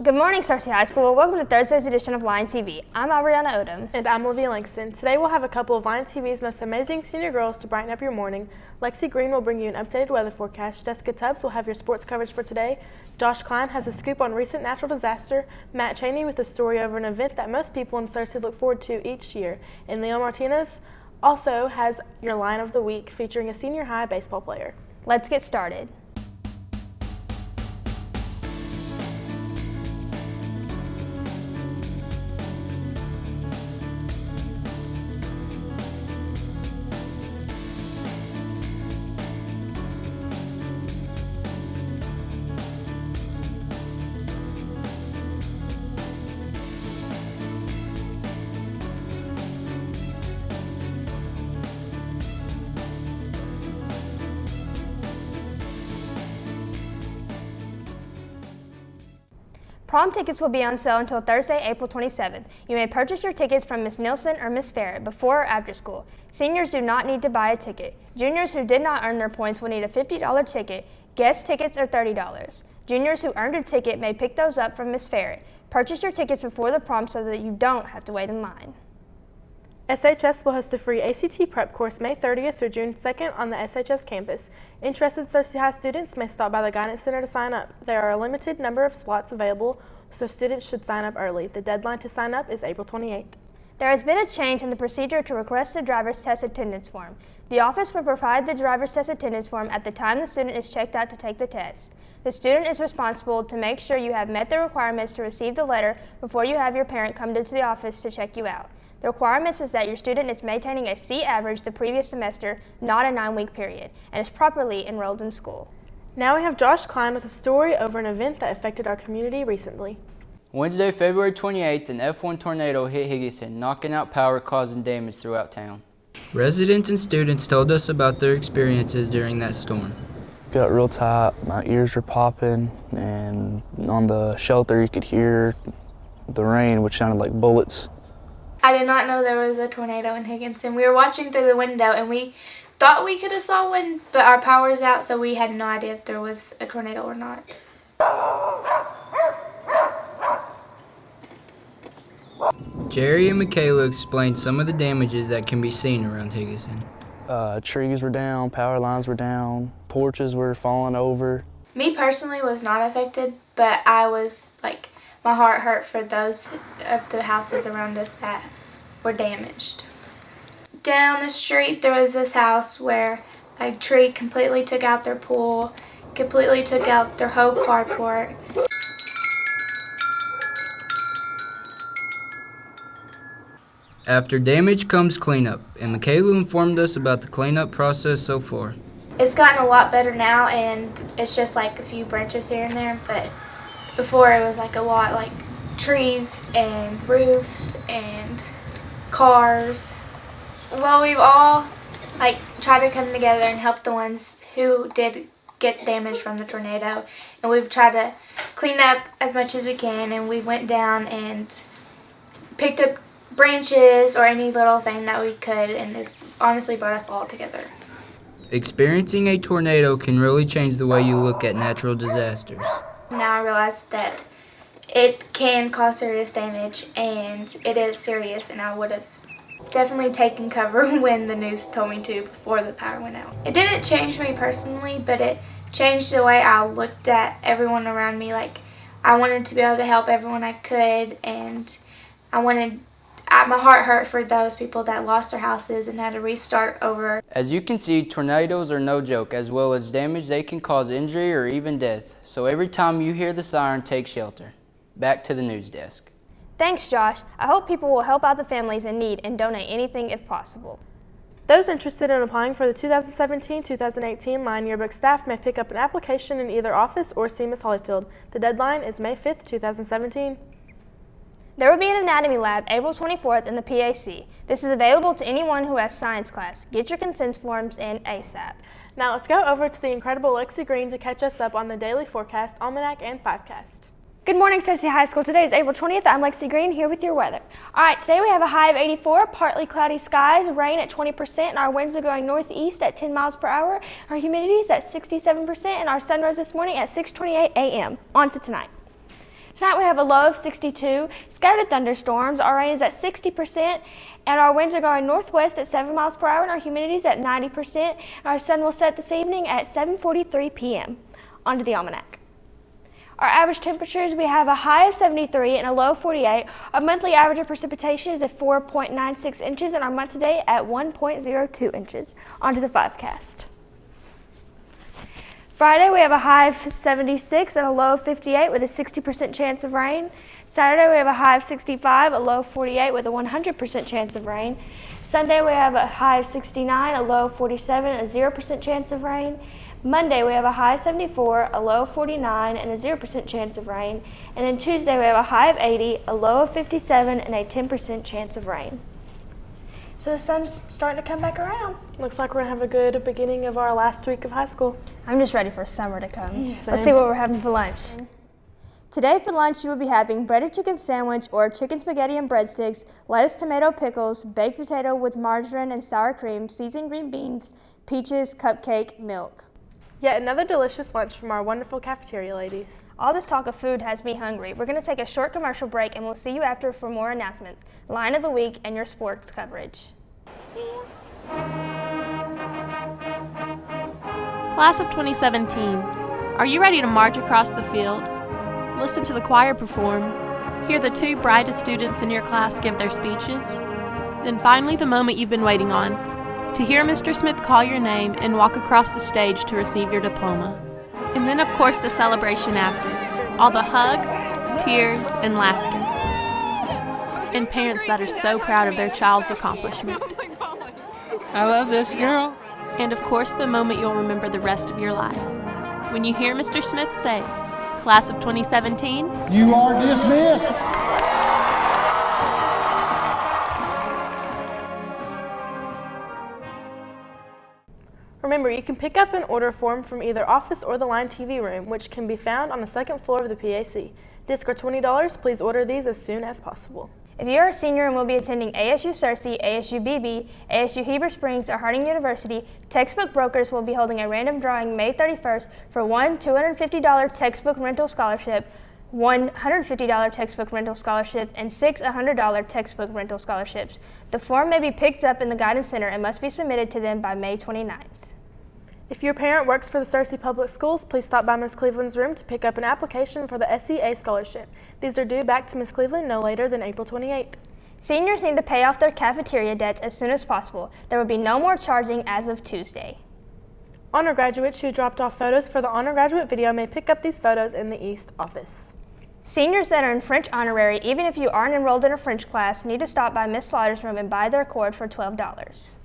Good morning, Searcy High School. Welcome to Thursday's edition of Lion TV. I'm Ariana Odom. And I'm Olivia Langston. Today we'll have a couple of Lion TV's most amazing senior girls to brighten up your morning. Lexi Green will bring you an updated weather forecast. Jessica Tubbs will have your sports coverage for today. Josh Klein has a scoop on recent natural disaster. Matt Cheney with a story over an event that most people in Searcy look forward to each year. And Leo Martinez also has your Lion of the Week featuring a senior high baseball player. Let's get started. Prom tickets will be on sale until Thursday, April 27th. You may purchase your tickets from Ms. Nielsen or Ms. Ferret before or after school. Seniors do not need to buy a ticket. Juniors who did not earn their points will need a $50 ticket. Guest tickets are $30. Juniors who earned a ticket may pick those up from Ms. Ferret. Purchase your tickets before the prom so that you don't have to wait in line. SHS will host a free ACT prep course May 30th through June 2nd on the SHS campus. Interested Searcy High students may stop by the Guidance Center to sign up. There are a limited number of slots available, so students should sign up early. The deadline to sign up is April 28th. There has been a change in the procedure to request the driver's test attendance form. The office will provide the driver's test attendance form at the time the student is checked out to take the test. The student is responsible to make sure you have met the requirements to receive the letter before you have your parent come into the office to check you out. The requirements is that your student is maintaining a C average the previous semester, not a 9-week period, and is properly enrolled in school. Now we have Josh Klein with a story over an event that affected our community recently. Wednesday, February 28th, an F1 tornado hit Higginson, knocking out power, causing damage throughout town. Residents and students told us about their experiences during that storm. Got real tight, my ears were popping, and on the shelter you could hear the rain, which sounded like bullets. I did not know there was a tornado in Higginson. We were watching through the window and we thought we could have saw one, but our power was out, so we had no idea if there was a tornado or not. Jerry and Michaela explained some of the damages that can be seen around Higginson. Trees were down, power lines were down, porches were falling over. Me personally was not affected, but I was my heart hurt for those of the houses around us that were damaged. Down the street there was this house where a tree completely took out their pool, completely took out their whole carport. After damage comes cleanup, and Michaela informed us about the cleanup process so far. It's gotten a lot better now, and it's just like a few branches here and there, but before it was a lot like trees and roofs and cars. Well, we've all tried to come together and help the ones who did get damaged from the tornado, and we've tried to clean up as much as we can, and we went down and picked up branches or any little thing that we could, and it's honestly brought us all together. Experiencing a tornado can really change the way you look at natural disasters. Now I realize that it can cause serious damage, and it is serious, and I would have definitely taken cover when the news told me to before the power went out. It didn't change me personally, but it changed the way I looked at everyone around me. I wanted to be able to help everyone I could, and my heart hurt for those people that lost their houses and had to restart over. As you can see, tornadoes are no joke. As well as damage, they can cause injury or even death. So every time you hear the siren, take shelter. Back to the news desk. Thanks, Josh. I hope people will help out the families in need and donate anything if possible. Those interested in applying for the 2017-2018 Lion Yearbook staff may pick up an application in either office or see Ms. Holyfield. The deadline is May 5th, 2017. There will be an anatomy lab April 24th in the PAC. This is available to anyone who has science class. Get your consent forms in ASAP. Now let's go over to the incredible Lexi Green to catch us up on the daily forecast, almanac, and 5cast. Good morning, Searcy High School. Today is April 20th. I'm Lexi Green here with your weather. All right, today we have a high of 84, partly cloudy skies, rain at 20%, and our winds are going northeast at 10 miles per hour. Our humidity is at 67%, and our sun rose this morning at 6:28 a.m. On to tonight. Tonight we have have a low of 62, scattered thunderstorms. Our rain is at 60%, and our winds are going northwest at 7 miles per hour, and our humidity is at 90%. And our sun will set this evening at 7:43 p.m. Onto the almanac. Our average temperatures, we have a high of 73 and a low of 48. Our monthly average of precipitation is at 4.96 inches, and our month to date at 1.02 inches. Onto the 5cast. Friday, we have a high of 76 and a low of 58 with a 60% chance of rain. Saturday, we have a high of 65, a low of 48 with a 100% chance of rain. Sunday, we have a high of 69, a low of 47, and a 0% chance of rain. Monday, we have a high of 74, a low of 49, and a 0% chance of rain. And then Tuesday, we have a high of 80, a low of 57, and a 10% chance of rain. So the sun's starting to come back around. Looks like we're going to have a good beginning of our last week of high school. I'm just ready for summer to come. Same. Let's see what we're having for lunch. Today for lunch you will be having breaded chicken sandwich or chicken spaghetti and breadsticks, lettuce, tomato, pickles, baked potato with margarine and sour cream, seasoned green beans, peaches, cupcake, milk. Yet another delicious lunch from our wonderful cafeteria ladies. All this talk of food has me hungry. We're going to take a short commercial break and we'll see you after for more announcements, line of the week, and your sports coverage. Class of 2017, are you ready to march across the field? Listen to the choir perform, hear the two brightest students in your class give their speeches? Then finally the moment you've been waiting on, to hear Mr. Smith call your name and walk across the stage to receive your diploma. And then of course the celebration after, all the hugs, tears, and laughter. And parents that are so proud of their child's accomplishment. I love this girl. And of course the moment you'll remember the rest of your life. When you hear Mr. Smith say, Class of 2017, You are dismissed. Remember, you can pick up an order form from either office or the Line TV room, which can be found on the second floor of the PAC. Discs are $20. Please order these as soon as possible. If you are a senior and will be attending ASU Searcy, ASU BB, ASU Heber Springs, or Harding University, Textbook Brokers will be holding a random drawing May 31st for one $250 textbook rental scholarship, one $150 textbook rental scholarship, and 6 $100 textbook rental scholarships. The form may be picked up in the Guidance Center and must be submitted to them by May 29th. If your parent works for the Searcy Public Schools, please stop by Ms. Cleveland's room to pick up an application for the SEA scholarship. These are due back to Ms. Cleveland no later than April 28th. Seniors need to pay off their cafeteria debts as soon as possible. There will be no more charging as of Tuesday. Honor graduates who dropped off photos for the honor graduate video may pick up these photos in the East office. Seniors that are in French honorary, even if you aren't enrolled in a French class, need to stop by Ms. Slaughter's room and buy their cord for $12.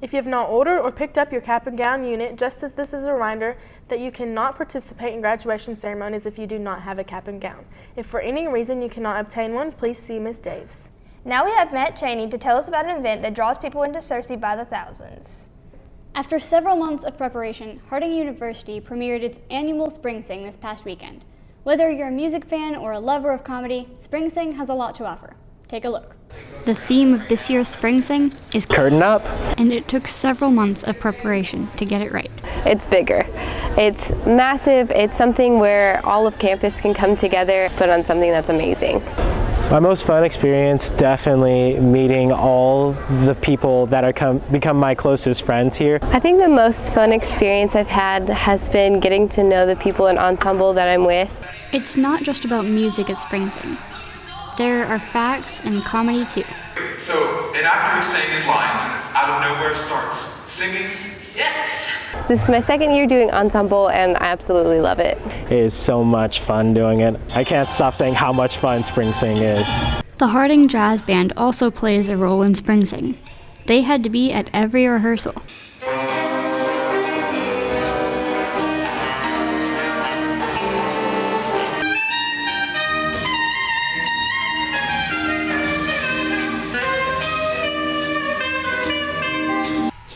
If you have not ordered or picked up your cap and gown unit, just as this is a reminder that you cannot participate in graduation ceremonies if you do not have a cap and gown. If for any reason you cannot obtain one, please see Ms. Daves. Now we have Matt Cheney to tell us about an event that draws people into Searcy by the thousands. After several months of preparation, Harding University premiered its annual Spring Sing this past weekend. Whether you're a music fan or a lover of comedy, Spring Sing has a lot to offer. Take a look. The theme of this year's Spring Sing is Curtain Up, and it took several months of preparation to get it right. It's bigger. It's massive. It's something where all of campus can come together, put on something that's amazing. My most fun experience, definitely meeting all the people that are become my closest friends here. I think the most fun experience I've had has been getting to know the people in ensemble that I'm with. It's not just about music at Spring Sing. There are facts and comedy too. So an actor is saying his lines, out of nowhere starts singing, yes! This is my second year doing ensemble and I absolutely love it. It is so much fun doing it. I can't stop saying how much fun Spring Sing is. The Harding Jazz Band also plays a role in Spring Sing. They had to be at every rehearsal.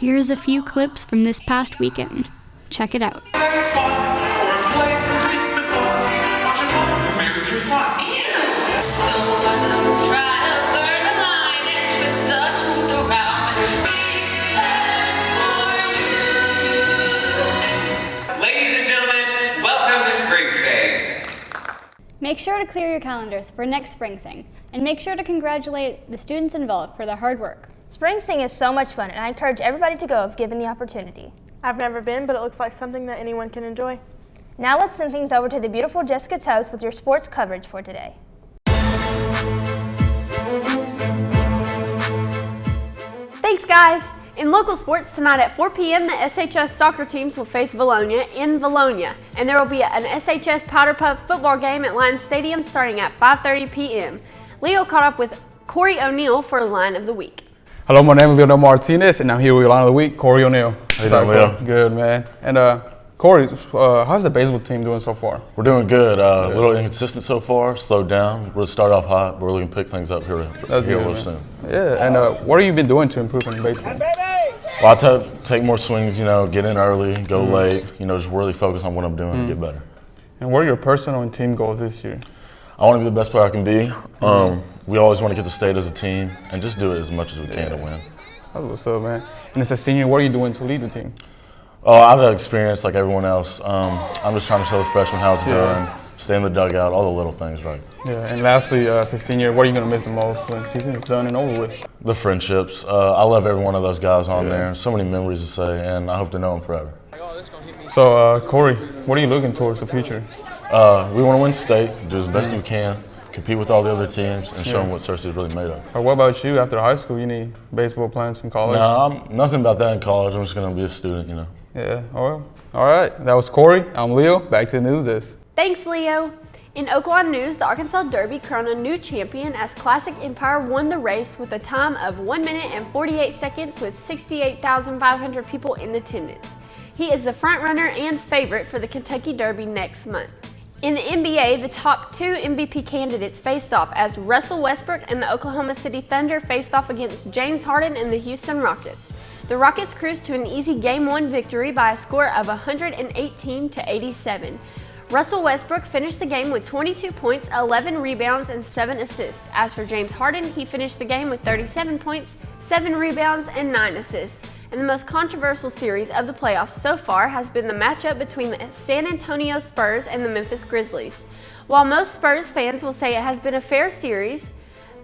Here's a few clips from this past weekend. Check it out. Make sure to clear your calendars for next Spring Sing, and make sure to congratulate the students involved for their hard work. Spring Sing is so much fun, and I encourage everybody to go if given the opportunity. I've never been, but it looks like something that anyone can enjoy. Now let's send things over to the beautiful Jessica Tubbs with your sports coverage for today. Thanks, guys. In local sports tonight at 4 p.m., the SHS soccer teams will face Valonia in Valonia, and there will be an SHS Powder Puff football game at Lions Stadium starting at 5:30 p.m. Leo caught up with Corey O'Neill for the Line of the Week. Hello, my name is Leonel Martinez, and I'm here with your Line of the Week, Corey O'Neill. How you doing, Leo? Good, man. And Corey, how's the baseball team doing so far? We're doing good. A little inconsistent so far, slowed down. We'll start off hot, but we're going to pick things up here real soon. Yeah, and what have you been doing to improve in baseball? Well, I take more swings, get in early, go late, just really focus on what I'm doing to get better. And what are your personal and team goals this year? I want to be the best player I can be. We always want to get to state as a team and just do it as much as we can to win. That's what's up, man. And as a senior, what are you doing to lead the team? Oh, I've had experience like everyone else. I'm just trying to show the freshmen how it's done, stay in the dugout, all the little things, right? Yeah, and lastly, as a senior, what are you going to miss the most when the season is done and over with? The friendships. I love every one of those guys on there. So many memories to say, and I hope to know them forever. So, Corey, what are you looking towards the future? We want to win state, do as best as we can, compete with all the other teams, and show them what Cersei is really made of. What about you after high school? You need baseball plans from college? No, nothing about that in college. I'm just going to be a student, Yeah, all right. That was Corey. I'm Leo. Back to the news desk. Thanks, Leo. In Oaklawn news, the Arkansas Derby crowned a new champion as Classic Empire won the race with a time of 1 minute and 48 seconds with 68,500 people in attendance. He is the front runner and favorite for the Kentucky Derby next month. In the NBA, the top two MVP candidates faced off as Russell Westbrook and the Oklahoma City Thunder faced off against James Harden and the Houston Rockets. The Rockets cruised to an easy Game 1 victory by a score of 118-87. Russell Westbrook finished the game with 22 points, 11 rebounds, and 7 assists. As for James Harden, he finished the game with 37 points, 7 rebounds, and 9 assists. And the most controversial series of the playoffs so far has been the matchup between the San Antonio Spurs and the Memphis Grizzlies. While most Spurs fans will say it has been a fair series,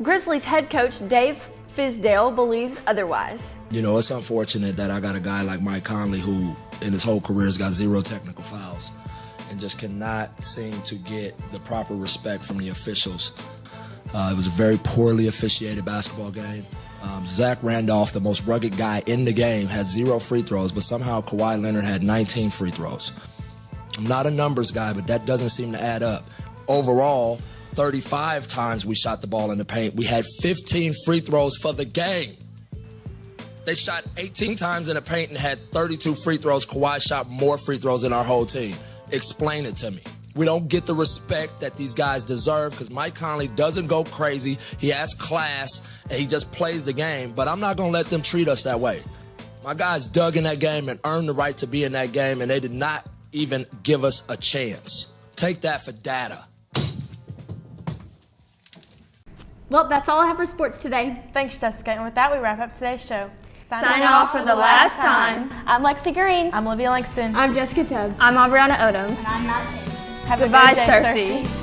Grizzlies head coach Dave Fizdale believes otherwise. It's unfortunate that I got a guy like Mike Conley who in his whole career has got 0 technical fouls and just cannot seem to get the proper respect from the officials. It was a very poorly officiated basketball game. Zach Randolph, the most rugged guy in the game, had 0 free throws, but somehow Kawhi Leonard had 19 free throws. I'm not a numbers guy, but that doesn't seem to add up. Overall, 35 times we shot the ball in the paint. We had 15 free throws for the game. They shot 18 times in the paint and had 32 free throws. Kawhi shot more free throws than our whole team. Explain it to me. We don't get the respect that these guys deserve because Mike Conley doesn't go crazy. He has class, and he just plays the game. But I'm not going to let them treat us that way. My guys dug in that game and earned the right to be in that game, and they did not even give us a chance. Take that for data. Well, that's all I have for sports today. Thanks, Jessica. And with that, we wrap up today's show. Sign off for the last time. I'm Lexi Green. I'm Olivia Langston. I'm Jessica Tubbs. I'm Aubriana Odom. And I'm Matt Tate. Have Goodbye, a good day, Cersei. Cersei.